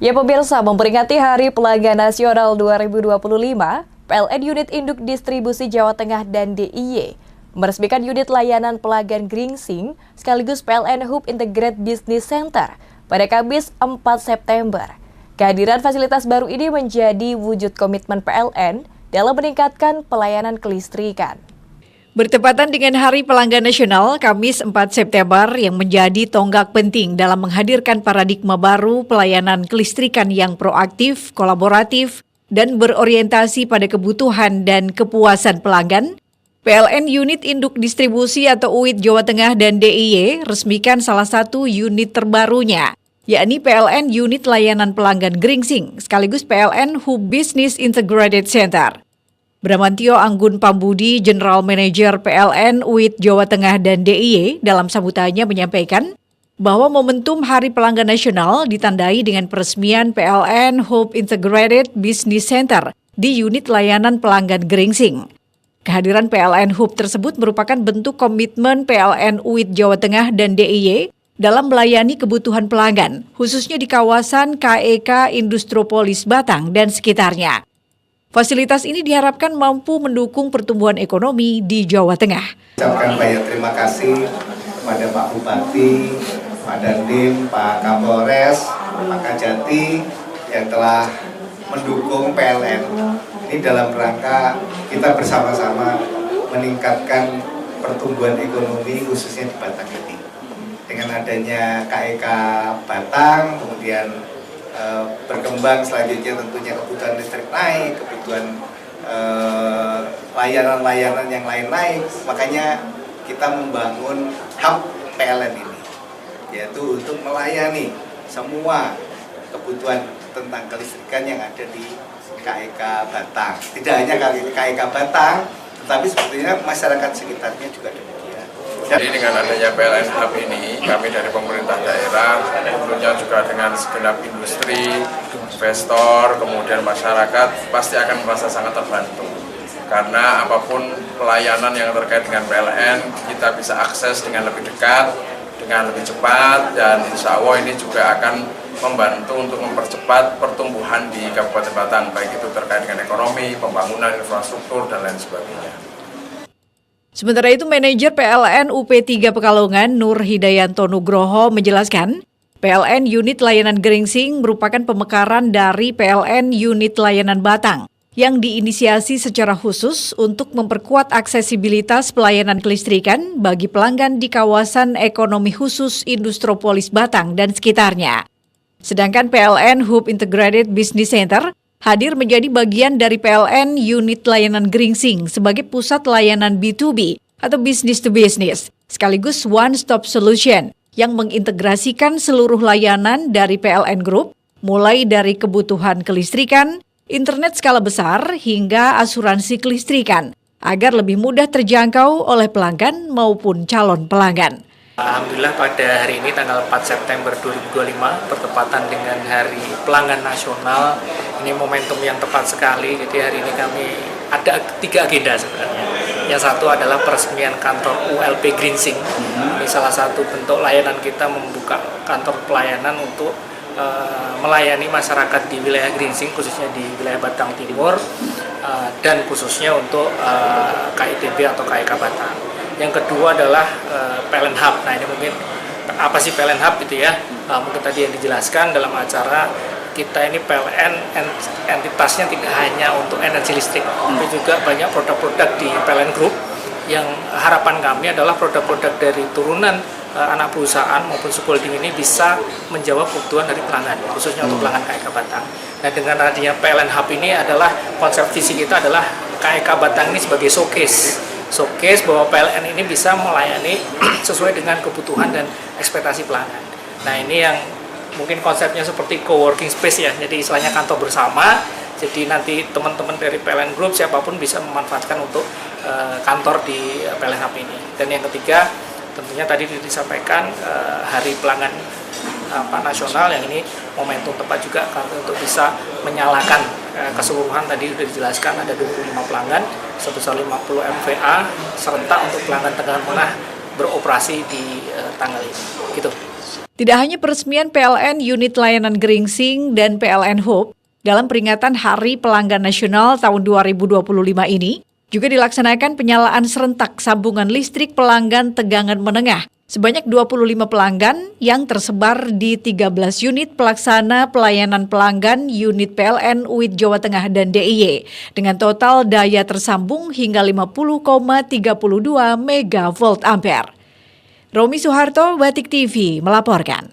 Ya pemirsa, memperingati Hari Pelanggan Nasional 2025, PLN Unit Induk Distribusi Jawa Tengah dan DIY meresmikan unit layanan pelanggan Gringsing sekaligus PLN Hub Integrated Business Center pada Kamis 4 September. Kehadiran fasilitas baru ini menjadi wujud komitmen PLN dalam meningkatkan pelayanan kelistrikan. Bertepatan dengan Hari Pelanggan Nasional, Kamis 4 September yang menjadi tonggak penting dalam menghadirkan paradigma baru pelayanan kelistrikan yang proaktif, kolaboratif, dan berorientasi pada kebutuhan dan kepuasan pelanggan, PLN Unit Induk Distribusi atau UID Jawa Tengah dan DIY resmikan salah satu unit terbarunya, yakni PLN Unit Layanan Pelanggan Gringsing, sekaligus PLN Hub Business Integrated Center. Bramantio Anggun Pambudi, General Manager PLN UID Jawa Tengah dan DIY dalam sambutannya menyampaikan bahwa momentum Hari Pelanggan Nasional ditandai dengan peresmian PLN Hub Integrated Business Center di unit layanan pelanggan Gringsing. Kehadiran PLN Hub tersebut merupakan bentuk komitmen PLN UID Jawa Tengah dan DIY dalam melayani kebutuhan pelanggan, khususnya di kawasan KEK Industropolis Batang dan sekitarnya. Fasilitas ini diharapkan mampu mendukung pertumbuhan ekonomi di Jawa Tengah. Ucapkan banyak terima kasih kepada Pak Bupati, Pak Dandim, Pak Kapolres, Pak Kajati yang telah mendukung PLN ini dalam rangka kita bersama-sama meningkatkan pertumbuhan ekonomi khususnya di Batang ini. Dengan adanya KEK Batang, kemudian berkembang selanjutnya tentunya kebutuhan listrik naik, kebutuhan layanan-layanan yang lain naik, makanya kita membangun hub PLN ini, yaitu untuk melayani semua kebutuhan tentang kelistrikan yang ada di KEK Batang. Tidak hanya KEK Batang, tetapi sepertinya masyarakat sekitarnya juga demikian. Jadi dengan adanya PLN Hub ini, kami dari pemerintah daerah, tentunya juga dengan segenap industri, investor, kemudian masyarakat, pasti akan merasa sangat terbantu. Karena apapun pelayanan yang terkait dengan PLN, kita bisa akses dengan lebih dekat, dengan lebih cepat, dan insya Allah ini juga akan membantu untuk mempercepat pertumbuhan di Kabupaten Batang, baik itu terkait dengan ekonomi, pembangunan, infrastruktur, dan lain sebagainya. Sementara itu, Manajer PLN UP3 Pekalongan Nur Hidayanto Nugroho menjelaskan, PLN Unit Layanan Gringsing merupakan pemekaran dari PLN Unit Layanan Batang yang diinisiasi secara khusus untuk memperkuat aksesibilitas pelayanan kelistrikan bagi pelanggan di kawasan ekonomi khusus Industropolis Batang dan sekitarnya. Sedangkan PLN Hub Integrated Business Center hadir menjadi bagian dari PLN Unit Layanan Gringsing sebagai pusat layanan B2B atau business to business, sekaligus one-stop solution yang mengintegrasikan seluruh layanan dari PLN Group, mulai dari kebutuhan kelistrikan, internet skala besar, hingga asuransi kelistrikan, agar lebih mudah terjangkau oleh pelanggan maupun calon pelanggan. Alhamdulillah pada hari ini tanggal 4 September 2025 bertepatan dengan Hari Pelanggan Nasional. Ini momentum yang tepat sekali. Jadi hari ini kami ada 3 agenda sebenarnya. Yang satu adalah peresmian kantor ULP Gringsing. Ini salah satu bentuk layanan kita membuka kantor pelayanan untuk melayani masyarakat di wilayah Gringsing, khususnya di wilayah Batang Timur, dan khususnya untuk KITB atau KEK Batang. Yang kedua adalah PLN Hub. Nah ini mungkin apa sih PLN Hub itu ya? Mungkin tadi yang dijelaskan dalam acara kita ini PLN entitasnya tidak hanya untuk energi listrik, tapi juga banyak produk-produk di PLN Group yang harapan kami adalah produk-produk dari turunan anak perusahaan maupun subholding ini bisa menjawab kebutuhan dari pelanggan, khususnya untuk pelanggan KEK Batang. Nah dengan adanya PLN Hub ini adalah konsep visi kita adalah KEK Batang ini sebagai showcase bahwa PLN ini bisa melayani sesuai dengan kebutuhan dan ekspektasi pelanggan. Nah ini yang mungkin konsepnya seperti co-working space ya, jadi istilahnya kantor bersama, jadi nanti teman-teman dari PLN Group siapapun bisa memanfaatkan untuk kantor di PLN Hub ini. Dan yang ketiga tentunya tadi disampaikan Hari Pelanggan Nasional yang ini momentum tepat juga untuk bisa menyalakan keseluruhan. Tadi sudah dijelaskan ada 25 pelanggan sebesar 50 MVA serentak untuk pelanggan Tenggara Tengah beroperasi di tanggal ini. Gitu. Tidak hanya peresmian PLN Unit Layanan Gringsing dan PLN Hope, dalam peringatan Hari Pelanggan Nasional tahun 2025 ini, juga dilaksanakan penyalaan serentak sambungan listrik pelanggan tegangan menengah sebanyak 25 pelanggan yang tersebar di 13 unit pelaksana pelayanan pelanggan unit PLN UIT Jawa Tengah dan DIY dengan total daya tersambung hingga 50,32 megavolt ampere. Romi Suharto, Batik TV melaporkan.